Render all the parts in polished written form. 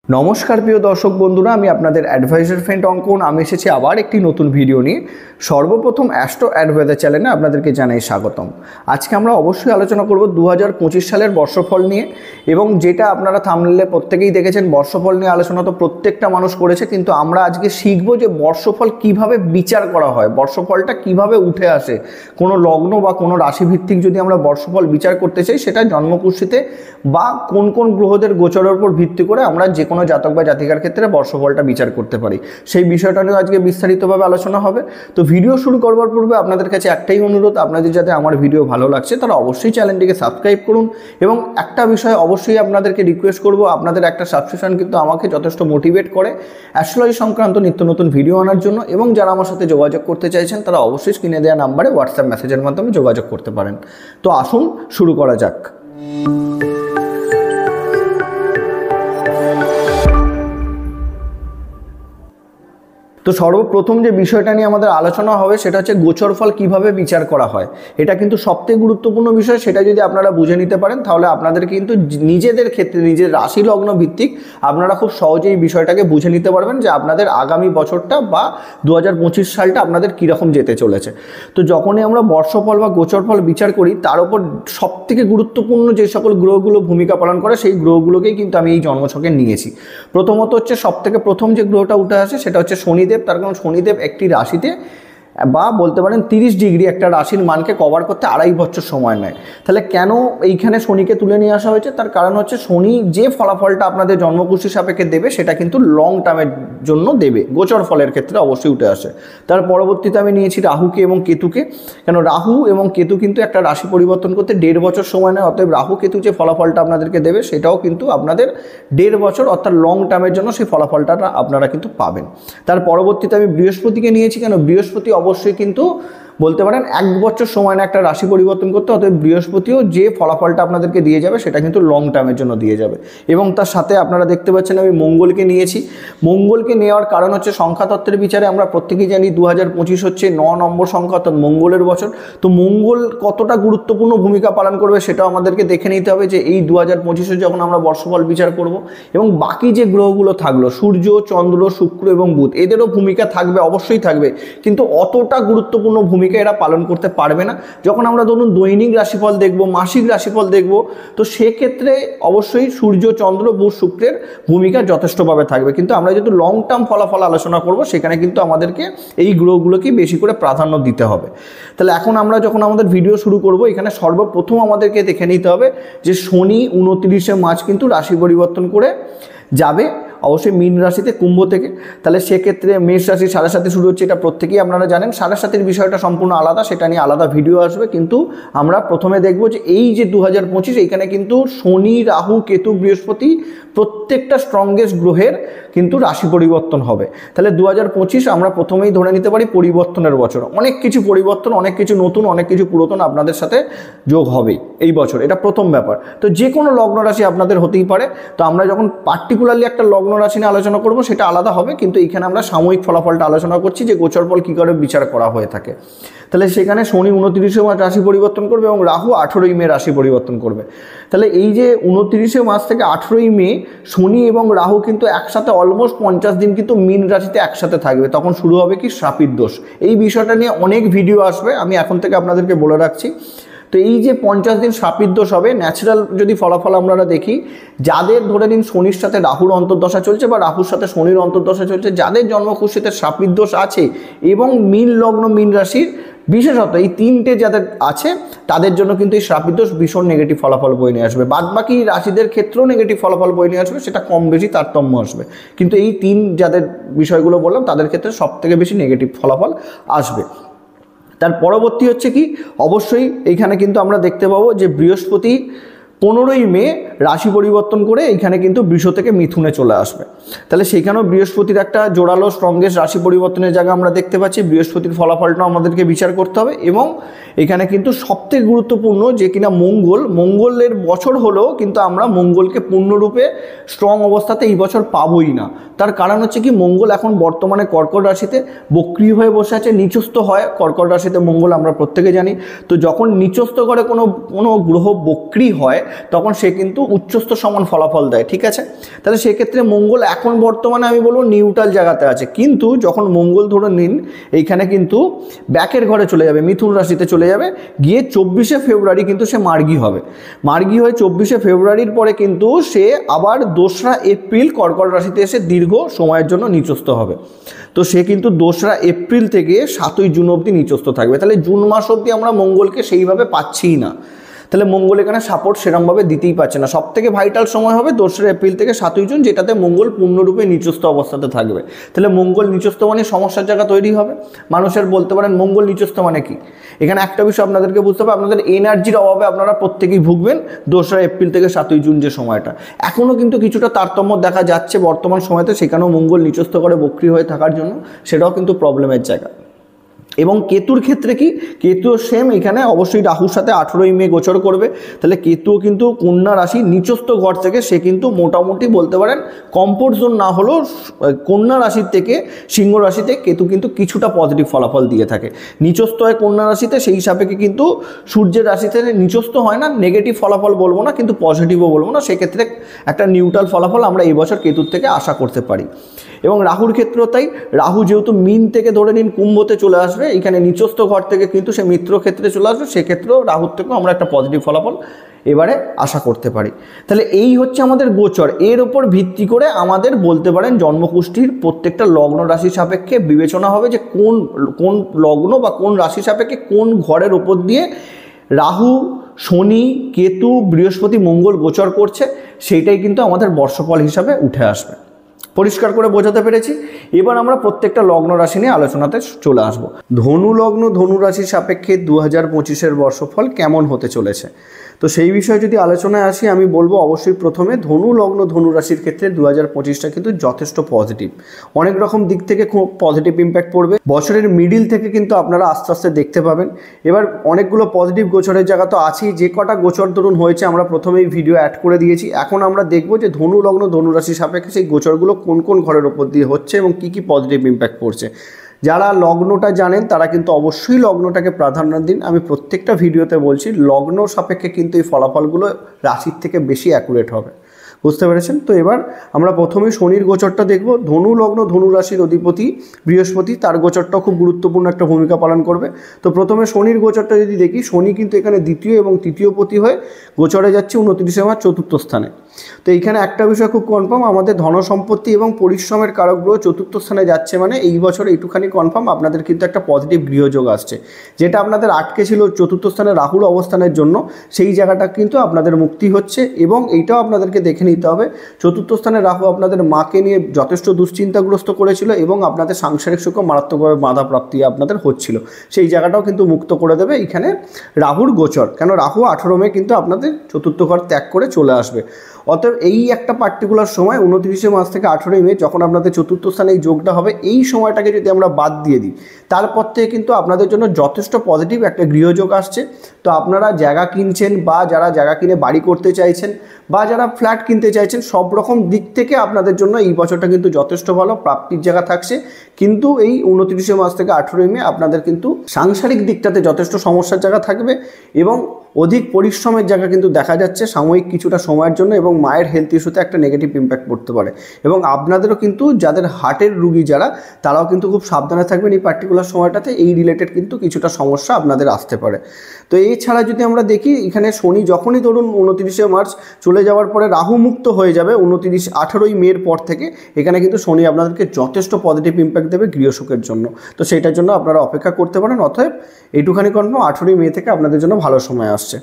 নমস্কার প্রিয় দর্শক বন্ধুরা, আমি আপনাদের অ্যাডভাইজার ফ্রেন্ড অঙ্কন। আমি এসেছি আবার একটি নতুন ভিডিও নিয়ে। সর্বপ্রথম অ্যাস্ট্রো অ্যাডভাইজার চ্যানেলে আপনাদেরকে জানাই স্বাগতম। আজকে আমরা অবশ্যই আলোচনা করব 2025 সালের বর্ষফল নিয়ে, এবং যেটা আপনারা থাম্বনেইলে প্রত্যেকেই দেখেছেন, বর্ষফল নিয়ে আলোচনা তো প্রত্যেকটা মানুষ করেছে, কিন্তু আমরা আজকে শিখব যে বর্ষফল কিভাবে বিচার করা হয়, বর্ষফলটা কিভাবে উঠে আসে। কোনো লগ্ন বা কোনো রাশিভিত্তিক যদি আমরা বর্ষফল বিচার করতে চাই, সেটা জন্মকুষ্ঠিতে বা কোন কোন গ্রহদের গোচরের উপর ভিত্তি করে আমরা যে কোনো জাতক বা জাতিকার ক্ষেত্রে বর্ষফলটা বিচার করতে পারি, সেই বিষয়টা নিয়ে আজকে বিস্তারিতভাবে আলোচনা হবে। তো ভিডিও শুরু করবার পূর্বে আপনাদের কাছে একটাই অনুরোধ, আপনাদের যাতে আমার ভিডিও ভালো লাগছে তারা অবশ্যই চ্যানেলটিকে সাবস্ক্রাইব করুন, এবং একটা বিষয় অবশ্যই আপনাদেরকে রিকোয়েস্ট করব, আপনাদের একটা সাবস্ক্রিপশন কিন্তু আমাকে যথেষ্ট মোটিভেট করে অ্যাস্ট্রোলজি সংক্রান্ত নিত্য নতুন ভিডিও আনার জন্য। এবং যারা আমার সাথে যোগাযোগ করতে চাইছেন তারা অবশ্যই স্ক্রিনে দেওয়া নাম্বারে হোয়াটসঅ্যাপ মেসেজের মাধ্যমে যোগাযোগ করতে পারেন। তো আসুন শুরু করা যাক। তো সর্বপ্রথম যে বিষয়টা নিয়ে আমাদের আলোচনা হবে সেটা হচ্ছে গোচর ফল কীভাবে বিচার করা হয়। এটা কিন্তু সবথেকে গুরুত্বপূর্ণ বিষয়। সেটা যদি আপনারা বুঝে নিতে পারেন তাহলে আপনাদের কিন্তু নিজেদের ক্ষেত্রে নিজের রাশি লগ্ন ভিত্তিক আপনারা খুব সহজেই বিষয়টাকে বুঝে নিতে পারবেন যে আপনাদের আগামী বছরটা বা 2025 সালটা আপনাদের কীরকম যেতে চলেছে। তো যখনই আমরা বর্ষফল বা গোচর ফল বিচার করি, তার উপর সবথেকে গুরুত্বপূর্ণ যে সকল গ্রহগুলো ভূমিকা পালন করে সেই গ্রহগুলোকেই কিন্তু আমি এই জন্মছকে নিয়েছি। প্রথমত হচ্ছে সবথেকে প্রথম যে গ্রহটা উঠে আসে সেটা হচ্ছে শনিদেব। তার কারণ শনিদেব একটি রাশিতে বা বলতে পারেন 30 ডিগ্রি একটা রাশির মানকে কভার করতে 2.5 বছর সময় নেয়। তাহলে কেন এইখানে শনিকে তুলে নিয়ে আসা হয়েছে? তার কারণ হচ্ছে শনি যে ফলাফলটা আপনাদের জন্মকুষ্ঠি সাপেক্ষে দেবে সেটা কিন্তু লং টার্মের জন্য দেবে, গোচর ফলের ক্ষেত্রে অবশ্যই উঠে আসে। তার পরবর্তীতে আমি নিয়েছি রাহুকে এবং কেতুকে। কেন রাহু এবং কেতু কিন্তু একটা রাশি পরিবর্তন করতে 1.5 বছর সময় নেয়, অতএব রাহু কেতু যে ফলাফলটা আপনাদেরকে দেবে সেটাও কিন্তু আপনাদের 1.5 বছর অর্থাৎ লং টার্মের জন্য সেই ফলাফলটা আপনারা কিন্তু পাবেন। তার পরবর্তীতে আমি বৃহস্পতিকে নিয়েছি। কেন বৃহস্পতি অবশ্যই কিন্তু বলতে পারেন 1 বছর সময় না একটা রাশি পরিবর্তন করতে, অতএব বৃহস্পতিও যে ফলাফলটা আপনাদেরকে দিয়ে যাবে সেটা কিন্তু লং টার্মের জন্য দিয়ে যাবে। এবং তার সাথে আপনারা দেখতে পাচ্ছেন আমি মঙ্গলকে নিয়েছি। মঙ্গলকে নেওয়ার কারণ হচ্ছে সংখ্যাতত্ত্বের বিচারে আমরা প্রত্যেকেই জানি 2025 হচ্ছে 9 নম্বর সংখ্যা অর্থাৎ মঙ্গলের বছর। তো মঙ্গল কতটা গুরুত্বপূর্ণ ভূমিকা পালন করবে সেটাও আমাদেরকে দেখে নিতে হবে যে এই 2025-এ যখন আমরা বর্ষফল বিচার করব, এবং বাকি যে গ্রহগুলো থাকলো সূর্য, চন্দ্র, শুক্র এবং বুধ, এদেরও ভূমিকা থাকবে, অবশ্যই থাকবে, কিন্তু অতটা গুরুত্বপূর্ণ ভূমিকা এরা পালন করতে পারবে না। যখন আমরা ধরুন দৈনিক রাশিফল দেখব, মাসিক রাশিফল দেখব, তো সেক্ষেত্রে অবশ্যই সূর্য, চন্দ্র, বুধ, শুক্রের ভূমিকা যথেষ্টভাবে থাকবে। কিন্তু আমরা যেহেতু লং টার্ম ফলাফল আলোচনা করব, সেখানে কিন্তু আমাদেরকে এই গ্রহগুলোকেই বেশি করে প্রাধান্য দিতে হবে। তাহলে এখন আমরা যখন আমাদের ভিডিও শুরু করব, এখানে সর্বপ্রথম আমাদেরকে দেখে নিতে হবে যে শনি 29শে মার্চ কিন্তু রাশি পরিবর্তন করে যাবে অবশ্যই মীন রাশিতে কুম্ভ থেকে। তাহলে সেক্ষেত্রে মেষ রাশি 7.5 শুরু হচ্ছে, এটা প্রত্যেকেই আপনারা জানেন। 7.5 বিষয়টা সম্পূর্ণ আলাদা, সেটা নিয়ে আলাদা ভিডিও আসবে। কিন্তু আমরা প্রথমে দেখব যে এই যে 2025 এইখানে কিন্তু শনি, রাহু, কেতু, বৃহস্পতি প্রত্যেকটা স্ট্রংগেস্ট গ্রহের কিন্তু রাশি পরিবর্তন হবে। তাহলে 2025 আমরা প্রথমেই ধরে নিতে পারি পরিবর্তনের বছর। অনেক কিছু পরিবর্তন, অনেক কিছু নতুন, অনেক কিছু পুরাতন আপনাদের সাথে যোগ হবে এই বছর, এটা প্রথম ব্যাপার। তো যে কোনো লগ্ন রাশি আপনাদের হতেই পারে। তো আমরা যখন পার্টিকুলারলি একটা লগ্ন রাশি নিয়ে আলোচনা করব সেটা আলাদা হবে, কিন্তু এখানে আমরা সাময়িক ফলাফলটা আলোচনা করছি যে গোচর ফল কী করে বিচার করা হয়ে থাকে। তাহলে সেখানে শনি 29শে মার্চ রাশি পরিবর্তন করবে এবং রাহু 18ই মে রাশি পরিবর্তন করবে। তাহলে এই যে 29শে মার্চ থেকে 18ই মে শনি এবং রাহু কিন্তু একসাথে অলমোস্ট 50 দিন কিন্তু মীন রাশিতে একসাথে থাকবে। তখন শুরু হবে কি শ্রাপিত দোষ। এই বিষয়টা নিয়ে অনেক ভিডিও আসবে, আমি এখন থেকে আপনাদেরকে বলে রাখছি। তো এই যে 50 দিন শ্রাপিত দোষ হবে, ন্যাচারাল যদি ফলাফল আমরা দেখি, যাদের ধরে নিন শনির সাথে রাহুর অন্তর্দশা চলছে বা রাহুর সাথে শনির অন্তর্দশা চলছে, যাদের জন্মকুষ্ঠিতে শ্রাপিত দোষ আছে এবং মীন লগ্ন মীন রাশির বিশেষত এই 3টে যাদের আছে তাদের জন্য কিন্তু এই শ্রাপিত দোষ ভীষণ নেগেটিভ ফলাফল বয়ে নিয়ে আসবে। বাদবাকি রাশিদের ক্ষেত্রেও নেগেটিভ ফলাফল বয়ে নিয়ে আসবে, সেটা কম বেশি তারতম্য আসবে, কিন্তু এই 3 যাদের বিষয়গুলো বললাম তাদের ক্ষেত্রে সবথেকে বেশি নেগেটিভ ফলাফল আসবে। তার পরবর্তী হচ্ছে কি, অবশ্যই এইখানে কিন্তু আমরা দেখতে পাবো যে বৃহস্পতি 15ই মে রাশি পরিবর্তন করে এইখানে কিন্তু বৃষ থেকে মিথুনে চলে আসবে। তাহলে সেইখানেও বৃহস্পতির একটা জোরালো স্ট্রংগেস্ট রাশি পরিবর্তনের জায়গা আমরা দেখতে পাচ্ছি। বৃহস্পতির ফলাফলটাও আমাদেরকে বিচার করতে হবে। এবং এখানে কিন্তু সবথেকে গুরুত্বপূর্ণ যে কিনা মঙ্গলের বছর হলেও কিন্তু আমরা মঙ্গলকে পূর্ণরূপে স্ট্রং অবস্থাতে এই বছর পাবোই না। তার কারণ হচ্ছে কি, মঙ্গল এখন বর্তমানে কর্কট রাশিতে বক্রী হয়ে বসে আছে, নিচস্থ হয় কর্কট রাশিতে মঙ্গল, আমরা প্রত্যেকে জানি। তো যখন নিচস্থ করে কোনো গ্রহ বক্রী হয় তখন সে কিন্তু উচ্চস্থ সমান ফলাফল দেয়। ঠিক আছে, তাহলে সেক্ষেত্রে মঙ্গল এখন বর্তমানে আমি বলবো নিউট্রাল জায়গাতে আছে, কিন্তু যখন মঙ্গল ধরে নিন এইখানে কিন্তু ব্যাকের ঘরে চলে যাবে, মিথুন রাশিতে চলে যাবে, গিয়ে 24শে ফেব্রুয়ারি কিন্তু সে মার্গী হবে। মার্গী হয়ে 24শে ফেব্রুয়ারির পরে কিন্তু সে আবার 2রা এপ্রিল কর্কট রাশিতে এসে দীর্ঘ সময়ের জন্য নিচস্থ হবে। তো সে কিন্তু 2রা এপ্রিল থেকে 7ই জুন অবধি নিচস্থ থাকবে। তাহলে জুন মাস অবধি আমরা মঙ্গলকে সেইভাবে পাচ্ছিই না, তাহলে মঙ্গল এখানে সাপোর্ট সেরকমভাবে দিতেই পারছে না। সব থেকে ভাইটাল সময় হবে 2রা এপ্রিল থেকে 7ই জুন, যেটাতে মঙ্গল পূর্ণরূপে নিচস্থ অবস্থাতে থাকবে। তাহলে মঙ্গল নিচস্থ মানে সমস্যার জায়গা তৈরি হবে। মানুষের বলতে পারেন মঙ্গল নিচস্থ মানে কি, এখানে একটা বিষয় আপনাদেরকে বুঝতে হবে, আপনাদের এনার্জির অভাবে আপনারা প্রত্যেকেই ভুগবেন 2রা এপ্রিল থেকে 7ই জুন যে সময়টা। এখনও কিন্তু কিছুটা তারতম্য দেখা যাচ্ছে বর্তমান সময়তে, সেখানেও মঙ্গল নিচস্থ করে বক্রী হয়ে থাকার জন্য, সেটাও কিন্তু প্রবলেমের জায়গা। এবং কেতুর ক্ষেত্রে কি, কেতুও সেম, এখানে অবশ্যই রাহুর সাথে 18ই মে গোচর করবে। তাহলে কেতুও কিন্তু কন্যা রাশি নিচস্থ ঘর থেকে সে কিন্তু মোটামুটি বলতে পারেন কমফোর্ট জোন না হলেও কন্যা রাশির থেকে সিংহ রাশিতে কেতু কিন্তু কিছুটা পজিটিভ ফলাফল দিয়ে থাকে। নিচস্থ হয় কন্যা রাশিতে, সেই সাপেক্ষে কিন্তু সূর্যের রাশিতে নিচস্থ হয় না, নেগেটিভ ফলাফল বলবো না কিন্তু পজিটিভও বলবো না, সেক্ষেত্রে একটা নিউট্রাল ফলাফল আমরা এই বছর কেতুর থেকে আশা করতে পারি। এবং রাহুর ক্ষেত্রেও তাই, রাহু যেহেতু মিন থেকে ধরে নিন কুম্ভতে চলে আসবে, এখানে নিচস্থ ঘর থেকে কিন্তু সে মিত্র ক্ষেত্রে চলে আসবে, সেক্ষেত্রেও রাহুর থেকেও আমরা একটা পজিটিভ ফলাফল এবারে আশা করতে পারি। তাহলে এই হচ্ছে আমাদের গোচর। এর ওপর ভিত্তি করে আমাদের বলতে পারেন জন্মকুষ্ঠির প্রত্যেকটা লগ্ন রাশি সাপেক্ষে বিবেচনা হবে যে কোন কোন লগ্ন বা কোন রাশি সাপেক্ষে কোন ঘরের ওপর দিয়ে রাহু, শনি, কেতু, বৃহস্পতি, মঙ্গল গোচর করছে, সেইটাই কিন্তু আমাদের বর্ষফল হিসাবে উঠে আসবে। পরিষ্কার করে বোঝাতে পেরেছি। এবার আমরা প্রত্যেকটা লগ্ন রাশি নিয়ে আলোচনাতে চলে আসব। ধনু লগ্ন ধনু রাশির সাপেক্ষে 2025-এর বর্ষফল কেমন হতে চলেছে, তো সেই বিষয়ে যদি আলোচনায় আসি, আমি বলবো অবশ্যই প্রথমে ধনু লগ্ন ধনু রাশির ক্ষেত্রে 2025টা কিন্তু যথেষ্ট পজিটিভ, অনেক রকম দিক থেকে খুব পজিটিভ ইম্প্যাক্ট পড়বে। বছরের মিডিল থেকে কিন্তু আপনারা আস্তে আস্তে দেখতে পাবেন। এবার অনেকগুলো পজিটিভ গোচরের জায়গা তো আছেই, যে কটা গোচর ধরুন হয়েছে আমরা প্রথমেই ভিডিও অ্যাড করে দিয়েছি। এখন আমরা দেখব যে ধনু লগ্ন ধনু রাশির সাপেক্ষে সেই গোচরগুলো কোন কোন ঘরের ওপর দিয়ে হচ্ছে এবং কী কী পজিটিভ ইম্প্যাক্ট পড়ছে। যারা লগ্নটা জানেন তারা কিন্তু অবশ্যই লগ্নটাকে প্রাধান্য দিন। আমি প্রত্যেকটা ভিডিওতে বলছি লগ্ন সাপেক্ষে কিন্তু এই ফলাফলগুলো রাশির থেকে বেশি অ্যাকুরেট হবে, বুঝতে পেরেছেন? তো এবার আমরা প্রথমেই শনির গোচরটা দেখব। ধনু লগ্ন ধনু রাশির অধিপতি বৃহস্পতি, তার গোচরটাও খুব গুরুত্বপূর্ণ একটা ভূমিকা পালন করবে। তো প্রথমে শনির গোচরটা যদি দেখি, শনি কিন্তু এখানে দ্বিতীয় এবং তৃতীয় পতি হয়ে গোচরে যাচ্ছে 29শে মার্চ চতুর্থ স্থানে। তো এইখানে একটা বিষয় খুব কনফার্ম, আমাদের ধন সম্পত্তি এবং পরিশ্রমের কারক গ্রহ চতুর্থ স্থানে যাচ্ছে, মানে এই বছর এইটুখানি কনফার্ম আপনাদের কিন্তু একটা পজিটিভ গৃহযোগ আসছে। যেটা আপনাদের আটকে ছিল চতুর্থ স্থানে রাহুর অবস্থানের জন্য, সেই জায়গাটা কিন্তু আপনাদের মুক্তি হচ্ছে। এবং এইটাও আপনাদেরকে দেখে নিতে হবে, চতুর্থ স্থানে রাহু আপনাদের মাকে নিয়ে যথেষ্ট দুশ্চিন্তাগ্রস্ত করেছিল এবং আপনাদের সাংসারিক সুখ মারাত্মকভাবে বাধাপ্রাপ্তি আপনাদের হচ্ছিল, সেই জায়গাটাও কিন্তু মুক্ত করে দেবে এইখানে রাহুর গোচর। কেন রাহু 18 মে কিন্তু আপনাদের চতুর্থ ঘর ত্যাগ করে চলে আসবে। অতএব এই একটা পার্টিকুলার সময় 29শে মার্চ থেকে 18ই মে যখন আপনাদের চতুর্থ স্থানে এই যোগটা হবে, এই সময়টাকে যদি আমরা বাদ দিয়ে দিই, তারপর থেকে কিন্তু আপনাদের জন্য যথেষ্ট পজিটিভ একটা গৃহযোগ আসছে। তো আপনারা জায়গা কিনছেন বা যারা জায়গা কিনে বাড়ি করতে চাইছেন বা যারা ফ্ল্যাট কিনতে চাইছেন, সব রকম দিক থেকে আপনাদের জন্য এই বছরটা কিন্তু যথেষ্ট ভালো প্রাপ্তির জায়গা থাকছে। কিন্তু এই 29শে মার্চ থেকে 18ই মে আপনাদের কিন্তু সাংসারিক দিকটাতে যথেষ্ট সমস্যার জায়গা থাকবে এবং অধিক পরিশ্রমের জায়গা কিন্তু দেখা যাচ্ছে সাময়িক কিছুটা সময়ের জন্য, এবং মায়ের হেলথ ইস্যুতে একটা নেগেটিভ ইম্প্যাক্ট পড়তে পারে। এবং আপনাদেরও কিন্তু যাদের হার্টের রুগী যারা, তারাও কিন্তু খুব সাবধানে থাকবেন এই পার্টিকুলার সময়টাতে, এই রিলেটেড কিন্তু কিছুটা সমস্যা আপনাদের আসতে পারে। তো এছাড়া যদি আমরা দেখি, এখানে শনি যখনই ধরুন 29শে মার্চ চলে যাওয়ার পরে রাহু মুক্ত হয়ে যাবে 18ই মের পর থেকে, এখানে কিন্তু শনি আপনাদেরকে যথেষ্ট পজিটিভ ইম্প্যাক্ট দেবে গৃহসুখের জন্য। তো সেইটার জন্য আপনারা অপেক্ষা করতে পারেন। অতএব এইটুখানি কনফার্ম 18ই মে থেকে আপনাদের জন্য ভালো সময় আসছে।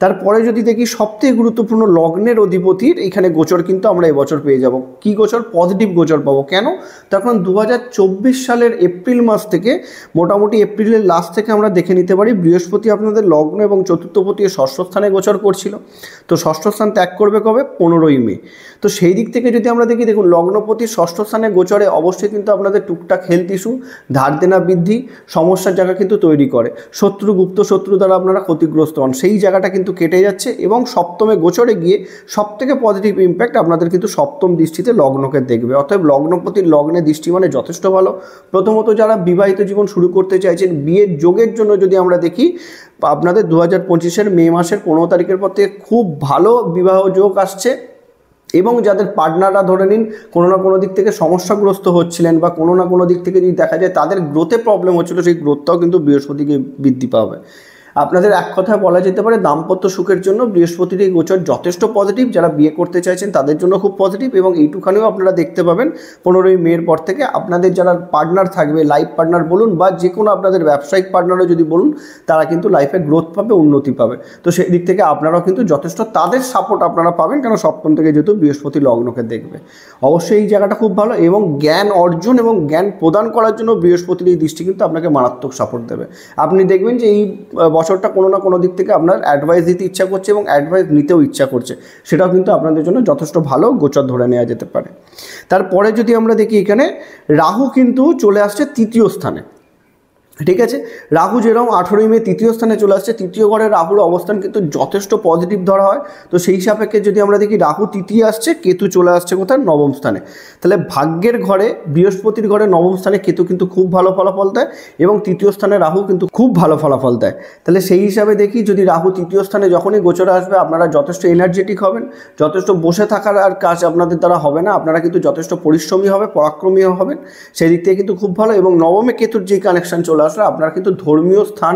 তারপরে যদি দেখি, সবথেকে গুরুত্বপূর্ণ লগ্নের অধিপতির এখানে গোচর কিন্তু আমরা এবছর পেয়ে যাব। কি গোচর? পজিটিভ গোচর পাবো। কেন? তখন 2024 সালের এপ্রিল মাস থেকে, মোটামুটি এপ্রিলের লাস্ট থেকে আমরা দেখে নিতে পারি বৃহস্পতি আপনাদের লগ্ন এবং চতুর্থপতি ষষ্ঠ স্থানে গোচর করছিল। তো ষষ্ঠ স্থান ত্যাগ করবে কবে? 15ই মে। তো সেই দিক থেকে যদি আমরা দেখি, দেখুন লগ্নপতি ষষ্ঠ স্থানে গোচরে অবশ্যই কিন্তু আপনাদের টুকটাক হেলথ ইস্যু, ধার দেনা বৃদ্ধি, সমস্যার জায়গা কিন্তু তৈরি করে। শত্রু, গুপ্ত শত্রু দ্বারা আপনারা ক্ষতিগ্রস্ত হন, সেই জায়গাটা কিন্তু কেটে যাচ্ছে এবং সপ্তমে গোচরে গিয়ে সবথেকে পজিটিভ ইম্প্যাক্ট আপনাদের কিন্তু সপ্তম দৃষ্টিতে লগ্নকে দেখবে। অতএব লগ্নপতির লগ্নে দৃষ্টি মানে যথেষ্ট ভালো। প্রথমত যারা বিবাহিত জীবন শুরু করতে চাইছেন, বিয়ের যোগের জন্য যদি আমরা দেখি, আপনাদের 2025-এর মে মাসের 15 তারিখের পর থেকে খুব ভালো বিবাহ যোগ আসছে। এবং যাদের পার্টনাররা ধরে নিন কোনো না কোনো দিক থেকে সমস্যাগ্রস্ত হচ্ছিলেন বা কোনো না কোনো দিক থেকে যদি দেখা যায় তাদের গ্রোথে প্রবলেম হচ্ছিলো, সেই গ্রোথটাও কিন্তু বৃহস্পতিকে বৃদ্ধি পাবে। আপনাদের এক কথায় বলা যেতে পারে দাম্পত্য সুখের জন্য বৃহস্পতির এই গোচর যথেষ্ট পজিটিভ। যারা বিয়ে করতে চাইছেন তাদের জন্য খুব পজিটিভ। এবং এইটুখানেও আপনারা দেখতে পাবেন 15ই মের পর থেকে আপনাদের যারা পার্টনার থাকবে, লাইফ পার্টনার বলুন বা যে কোনো আপনাদের ব্যবসায়িক পার্টনারও যদি বলুন, তারা কিন্তু লাইফে গ্রোথ পাবে, উন্নতি পাবে। তো সেই দিক থেকে আপনারাও কিন্তু যথেষ্ট তাদের সাপোর্ট আপনারা পাবেন, কেন সপ্তম থেকে যেহেতু বৃহস্পতি লগ্নকে দেখবে। অবশ্যই এই জায়গাটা খুব ভালো এবং জ্ঞান অর্জন এবং জ্ঞান প্রদান করার জন্য বৃহস্পতির এই দৃষ্টি কিন্তু আপনাকে মারাত্মক সাপোর্ট দেবে। আপনি দেখবেন যে এই বছরটা কোনো না কোনো দিক থেকে আপনার অ্যাডভাইস দিতে ইচ্ছা করছে এবং অ্যাডভাইস নিতেও ইচ্ছা করছে, সেটাও কিন্তু আপনাদের জন্য যথেষ্ট ভালো গোচর ধরে নেওয়া যেতে পারে। তারপরে যদি আমরা দেখি, এখানে রাহু কিন্তু চলে আসছে তৃতীয় স্থানে। ঠিক আছে, রাহু যেরকম 18ই মে তৃতীয় স্থানে চলে আসছে, তৃতীয় ঘরে রাহুর অবস্থান কিন্তু যথেষ্ট পজিটিভ ধরা হয়। তো সেই সাপেক্ষে যদি আমরা দেখি, রাহু তৃতীয় আসছে, কেতু চলে আসছে কোথায়, নবম স্থানে। তাহলে ভাগ্যের ঘরে বৃহস্পতির ঘরে নবম স্থানে কেতু কিন্তু খুব ভালো ফলাফল দেয় এবং তৃতীয় স্থানে রাহু কিন্তু খুব ভালো ফলাফল দেয়। তাহলে সেই হিসাবে দেখি, যদি রাহু তৃতীয় স্থানে যখনই গোচরে আসবে, আপনারা যথেষ্ট এনার্জেটিক হবেন, যথেষ্ট বসে থাকার আর কাজ আপনাদের দ্বারা হবে না, আপনারা কিন্তু যথেষ্ট পরিশ্রমী হবে, পরাক্রমী হবেন, সেই দিক থেকে কিন্তু খুব ভালো। এবং নবমে কেতুর যেই কানেকশন চলে আসলে আপনারা কিন্তু ধর্মীয় স্থান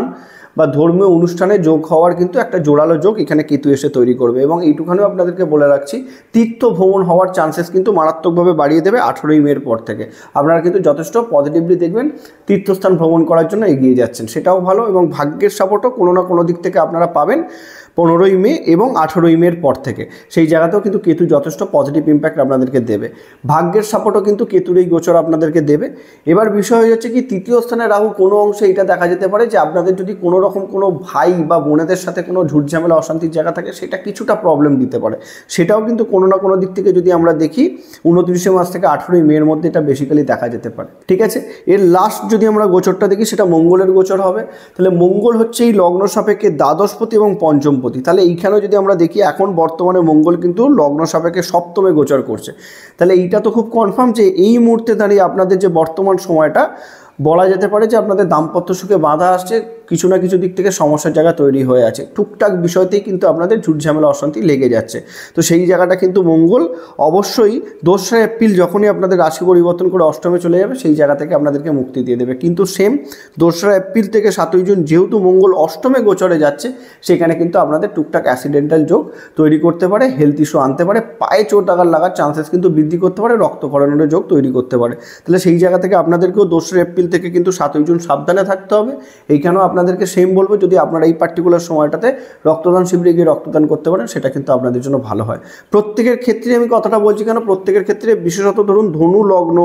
বা ধর্মীয় অনুষ্ঠানে যোগ হওয়ার কিন্তু একটা জোরালো যোগ এখানে কেতু এসে তৈরি করবে। এবং এইটুখানেও আপনাদেরকে বলে রাখছি, তীর্থ ভ্রমণ হওয়ার চান্সেস কিন্তু মারাত্মকভাবে বাড়িয়ে দেবে 18ই মের পর থেকে। আপনারা কিন্তু যথেষ্ট পজিটিভলি দেখবেন তীর্থস্থান ভ্রমণ করার জন্য এগিয়ে যাচ্ছেন, সেটাও ভালো। এবং ভাগ্যের সাপোর্টও কোনো না কোনো দিক থেকে আপনারা পাবেন 15ই মে এবং 18ই মের পর থেকে। সেই জায়গাতেও কিন্তু কেতু যথেষ্ট পজিটিভ ইম্প্যাক্ট আপনাদেরকে দেবে। ভাগ্যের সাপোর্টও কিন্তু কেতুর এই গোচর আপনাদেরকে দেবে। এবার বিষয় হয়ে যাচ্ছে কি, তৃতীয় স্থানে রাহু কোনো অংশে এটা দেখা যেতে পারে যে আপনাদের যদি কোনো রকম কোনো ভাই বা বোনেদের সাথে কোনো ঝুটঝামেলা অশান্তির জায়গা থাকে, সেটা কিছুটা প্রবলেম দিতে পারে। সেটাও কিন্তু কোনো না কোনো দিক থেকে যদি আমরা দেখি 29শে মাস থেকে 18ই মের মধ্যে এটা বেসিক্যালি দেখা যেতে পারে। ঠিক আছে, এর লাস্ট যদি আমরা গোচরটা দেখি, সেটা মঙ্গলের গোচর হবে। তাহলে মঙ্গল হচ্ছে এই লগ্ন সাপেক্ষে দ্বাদশপতি এবং পঞ্চম। তাহলে এইখানেও যদি আমরা দেখি, এখন বর্তমানে মঙ্গল কিন্তু লগ্ন সাপেক্ষে সপ্তমে গোচর করছে। তাহলে এইটা তো খুব কনফার্ম যে এই মুহূর্তে দাঁড়িয়ে আপনাদের যে বর্তমান সময়টা বলা যেতে পারে যে আপনাদের দাম্পত্য সুখে বাধা আসছে, কিছু না কিছু দিক থেকে সমস্যার জায়গা তৈরি হয়ে আছে, টুকটাক বিষয়তেই কিন্তু আপনাদের ঝুটঝামেলা অশান্তি লেগে যাচ্ছে। তো সেই জায়গাটা কিন্তু মঙ্গল অবশ্যই 2রা এপ্রিল যখনই আপনাদের রাশি পরিবর্তন করে অষ্টমে চলে যাবে, সেই জায়গা থেকে আপনাদেরকে মুক্তি দিয়ে দেবে। কিন্তু সেম 2রা এপ্রিল থেকে 7ই জুন যেহেতু মঙ্গল অষ্টমে গোচরে যাচ্ছে, সেখানে কিন্তু আপনাদের টুকটাক অ্যাক্সিডেন্টাল যোগ তৈরি করতে পারে, হেলথ ইস্যু আনতে পারে, পায়ে চোট আঘাত লাগার চান্সেস কিন্তু বৃদ্ধি করতে পারে, রক্তক্ষরণের যোগ তৈরি করতে পারে। তাহলে সেই জায়গা থেকে আপনাদেরকেও 2রা এপ্রিল থেকে কিন্তু 7ই জুন সাবধানে থাকতে হবে। এইখানেও আপনাদেরকে সেম বলবো, যদি আপনারা এই পার্টিকুলার সময়টাতে রক্তদান শিবিরে গিয়ে রক্তদান করতে পারেন, সেটা কিন্তু আপনাদের জন্য ভালো হয়। প্রত্যেকের ক্ষেত্রে আমি কথাটা বলছি কেন, প্রত্যেকের ক্ষেত্রে বিশেষত ধরুন ধনু লগ্ন,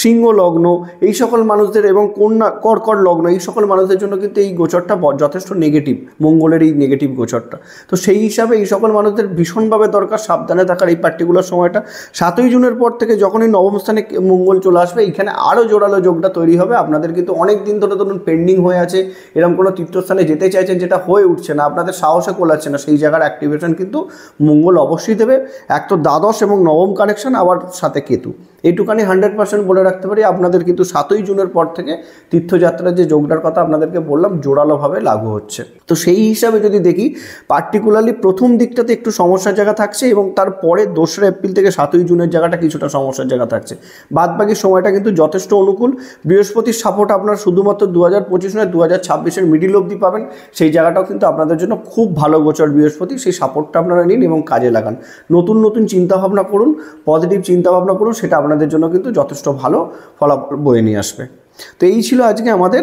সিংহ লগ্ন এই সকল মানুষদের এবং কন্যা কর্কট লগ্ন এই সকল মানুষদের জন্য কিন্তু এই গোচরটা যথেষ্ট নেগেটিভ, মঙ্গলের এই নেগেটিভ গোচরটা। তো সেই হিসাবে এই সকল মানুষদের ভীষণভাবে দরকার সাবধানে থাকার এই পার্টিকুলার সময়টা। 7ই জুনের পর থেকে যখনই নবম স্থানে মঙ্গল চলে আসবে, এইখানে আরও জোরালো যোগটা তৈরি হবে। আপনাদের কিন্তু অনেক দিন ধরে ধরুন পেন্ডিং হয়ে আছে, এরকম কোনো তীর্থস্থানে যেতে চাইছেন যেটা হয়ে উঠছে না, আপনাদের সাহসে কোলাচ্ছে না, সেই জায়গার অ্যাক্টিভেশন কিন্তু মঙ্গল অবশ্যই দেবে। এক তো দ্বাদশ এবং নবম কানেকশন, আবার সাথে কেতু, এইটুখানি 100% বলে রাখতে পারি আপনাদের কিন্তু 7ই জুনের পর থেকে তীর্থযাত্রার যে যোগটার কথা আপনাদেরকে বললাম জোরালোভাবে লাগু হচ্ছে। তো সেই হিসাবে যদি দেখি, পার্টিকুলারলি প্রথম দিকটাতে একটু সমস্যার জায়গা থাকছে এবং তারপরে 2রা এপ্রিল থেকে 7ই জুনের জায়গাটা কিছুটা সমস্যার জায়গা থাকছে। বাদবাকি সময়টা কিন্তু যথেষ্ট অনুকূল। বৃহস্পতির সাপোর্ট আপনার শুধুমাত্র 2025 নয় 2026-এর মিডিল অবধি পাবেন, সেই জায়গাটাও কিন্তু আপনাদের জন্য খুব ভালো গোচর বৃহস্পতি। সেই সাপোর্টটা আপনারা নিন এবং কাজে লাগান। নতুন নতুন চিন্তাভাবনা করুন, পজিটিভ চিন্তাভাবনা করুন, সেটা আপনাদের জন্য কিন্তু যথেষ্ট ভালো ফলাফল বয়ে নিয়ে আসবে। তো এই ছিল আজকে আমাদের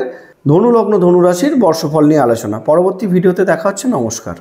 ধনু লগ্ন ধনু রাশির বর্ষফল নিয়ে আলোচনা। পরবর্তী ভিডিওতে দেখা হচ্ছে। নমস্কার।